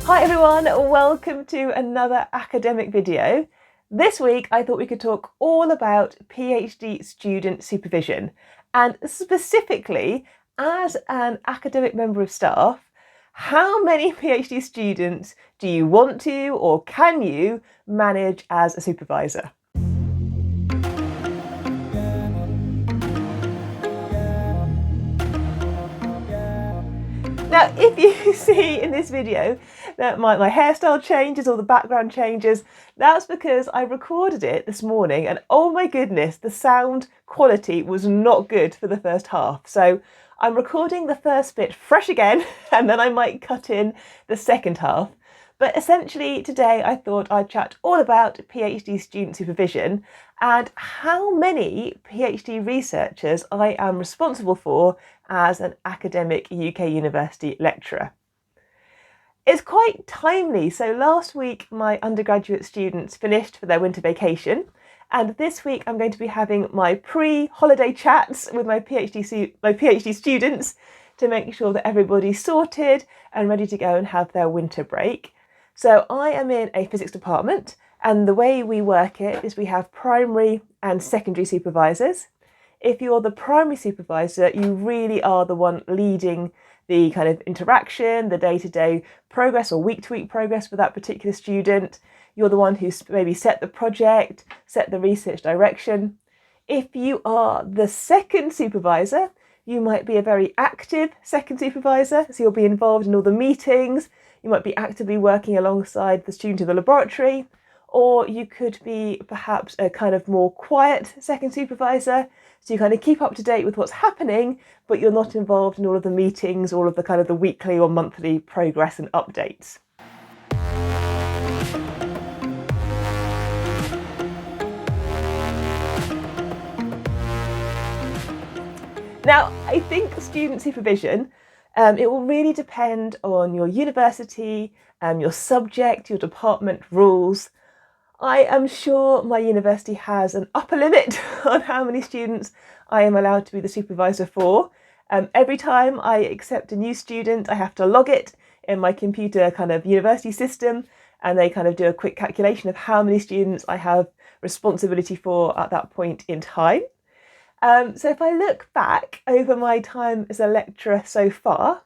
Hi everyone, welcome to another academic video. This week I thought we could talk all about PhD student supervision, and specifically as an academic member of staff, how many PhD students do you want to or can you manage as a supervisor? Now, if you see in this video that my hairstyle changes or the background changes, that's because I recorded it this morning and oh my goodness, the sound quality was not good for the first half. So I'm recording the first bit fresh again and then I might cut in the second half. But essentially today I thought I'd chat all about PhD student supervision and how many PhD researchers I am responsible for as an academic UK university lecturer. It's quite timely, so last week my undergraduate students finished for their winter vacation, and this week I'm going to be having my pre-holiday chats with my PhD students to make sure that everybody's sorted and ready to go and have their winter break. So I am in a physics department, and the way we work it is we have primary and secondary supervisors. If you're the primary supervisor, you really are the one leading the kind of interaction, the day-to-day progress or week-to-week progress for that particular student. You're the one who's maybe set the project, set the research direction. If you are the second supervisor, you might be a very active second supervisor, so you'll be involved in all the meetings, you might be actively working alongside the student in the laboratory, or you could be perhaps a kind of more quiet second supervisor, so you kind of keep up to date with what's happening, but you're not involved in all of the meetings, all of the kind of the weekly or monthly progress and updates. Now, I think student supervision, it will really depend on your university, your subject, your department rules. I am sure my university has an upper limit on how many students I am allowed to be the supervisor for. Every time I accept a new student, I have to log it in my computer kind of university system, and they kind of do a quick calculation of how many students I have responsibility for at that point in time. So if I look back over my time as a lecturer so far,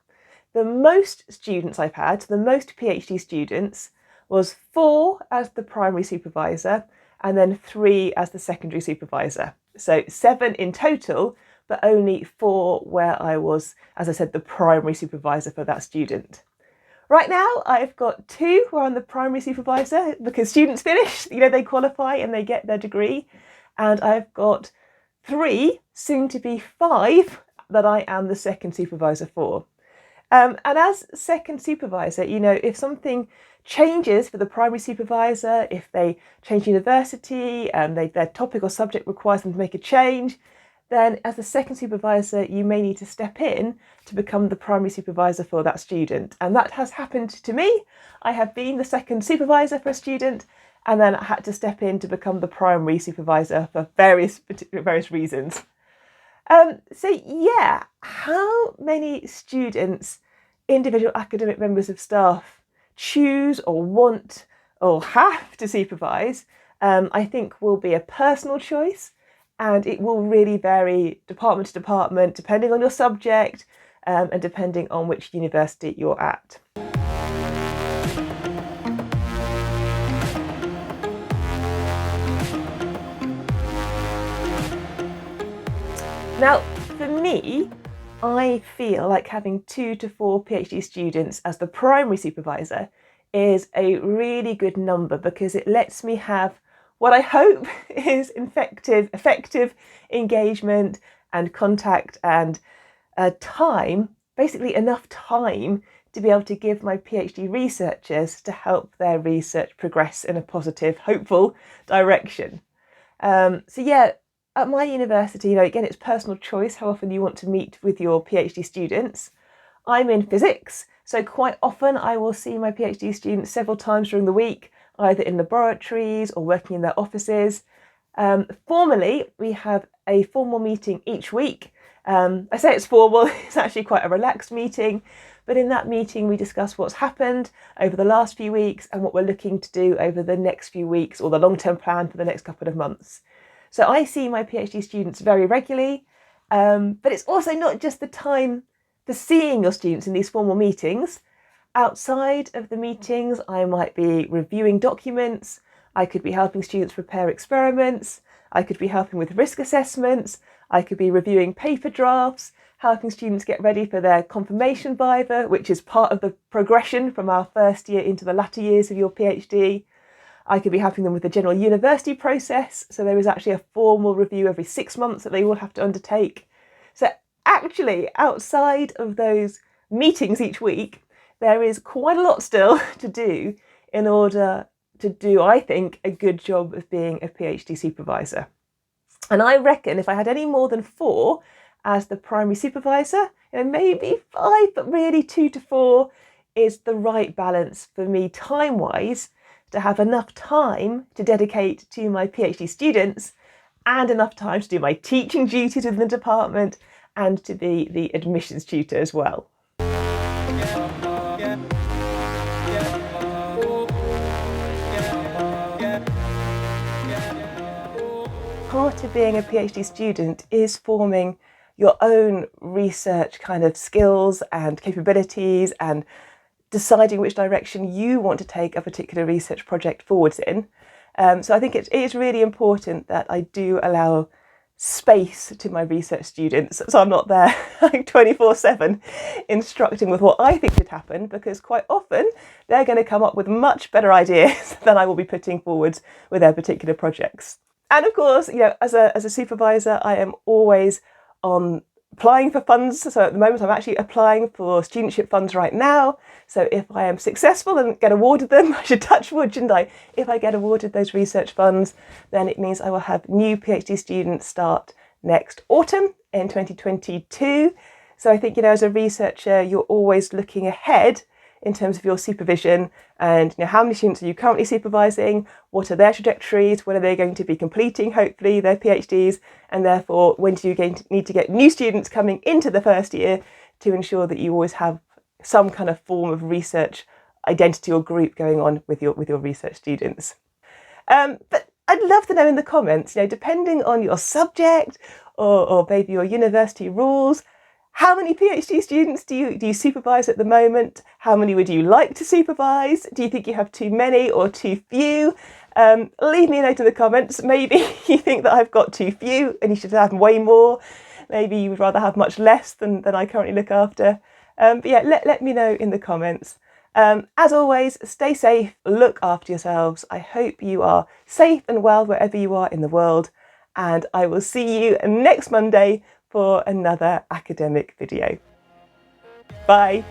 the most students I've had, the most PhD students, was 4 as the primary supervisor and then 3 as the secondary supervisor. So 7 in total, but only 4 where I was, as I said, the primary supervisor for that student. Right now, I've got 2 where I'm the primary supervisor because students finish, they qualify and they get their degree. And I've got 3, soon to be 5, that I am the second supervisor for. And as second supervisor, if something changes for the primary supervisor, if they change university and their topic or subject requires them to make a change, then as the second supervisor, you may need to step in to become the primary supervisor for that student. And that has happened to me. I have been the second supervisor for a student, and then I had to step in to become the primary supervisor for various reasons. So yeah, how many students, individual academic members of staff, choose or want or have to supervise, I think will be a personal choice, and it will really vary department to department, depending on your subject and depending on which university you're at. Now, for me, I feel like having 2 to 4 PhD students as the primary supervisor is a really good number because it lets me have what I hope is effective engagement and contact and time, basically enough time to be able to give my PhD researchers to help their research progress in a positive, hopeful direction. So yeah, at my university, again, it's personal choice how often you want to meet with your PhD students. I'm in physics, so quite often I will see my PhD students several times during the week, either in laboratories or working in their offices. Formally, we have a formal meeting each week I say it's formal, it's actually quite a relaxed meeting, but in that meeting we discuss what's happened over the last few weeks and what we're looking to do over the next few weeks, or the long-term plan for the next couple of months. So I see my PhD students very regularly, but it's also not just the time for seeing your students in these formal meetings. Outside of the meetings, I might be reviewing documents, I could be helping students prepare experiments, I could be helping with risk assessments, I could be reviewing paper drafts, helping students get ready for their confirmation viva, which is part of the progression from our first year into the latter years of your PhD. I could be helping them with the general university process, so there is actually a formal review every 6 months that they will have to undertake. So actually, outside of those meetings each week, there is quite a lot still to do in order to do, I think, a good job of being a PhD supervisor. And I reckon if I had any more than 4 as the primary supervisor, maybe 5, but really 2 to 4 is the right balance for me time-wise to have enough time to dedicate to my PhD students and enough time to do my teaching duties within the department and to be the admissions tutor as well. Part of being a PhD student is forming your own research kind of skills and capabilities and deciding which direction you want to take a particular research project forwards in. So I think it is really important that I do allow space to my research students, so I'm not there like 24/7 instructing with what I think should happen, because quite often they're going to come up with much better ideas than I will be putting forwards with their particular projects. And of course, as a supervisor, I am always on applying for funds. So at the moment, I'm actually applying for studentship funds right now. So if I am successful and get awarded them, I should touch wood, shouldn't I? If I get awarded those research funds, then it means I will have new PhD students start next autumn in 2022. So I think, as a researcher, you're always looking ahead in terms of your supervision and how many students are you currently supervising, what are their trajectories, when are they going to be completing, hopefully, their PhDs, and therefore when do you need to get new students coming into the first year to ensure that you always have some kind of form of research identity or group going on with your research students. But I'd love to know in the comments, depending on your subject or maybe your university rules, how many PhD students do you supervise at the moment? How many would you like to supervise? Do you think you have too many or too few? Leave me a note in the comments. Maybe you think that I've got too few and you should have way more. Maybe you would rather have much less than I currently look after. But yeah, let me know in the comments. As always, stay safe, look after yourselves. I hope you are safe and well wherever you are in the world. And I will see you next Monday for another academic video. Bye.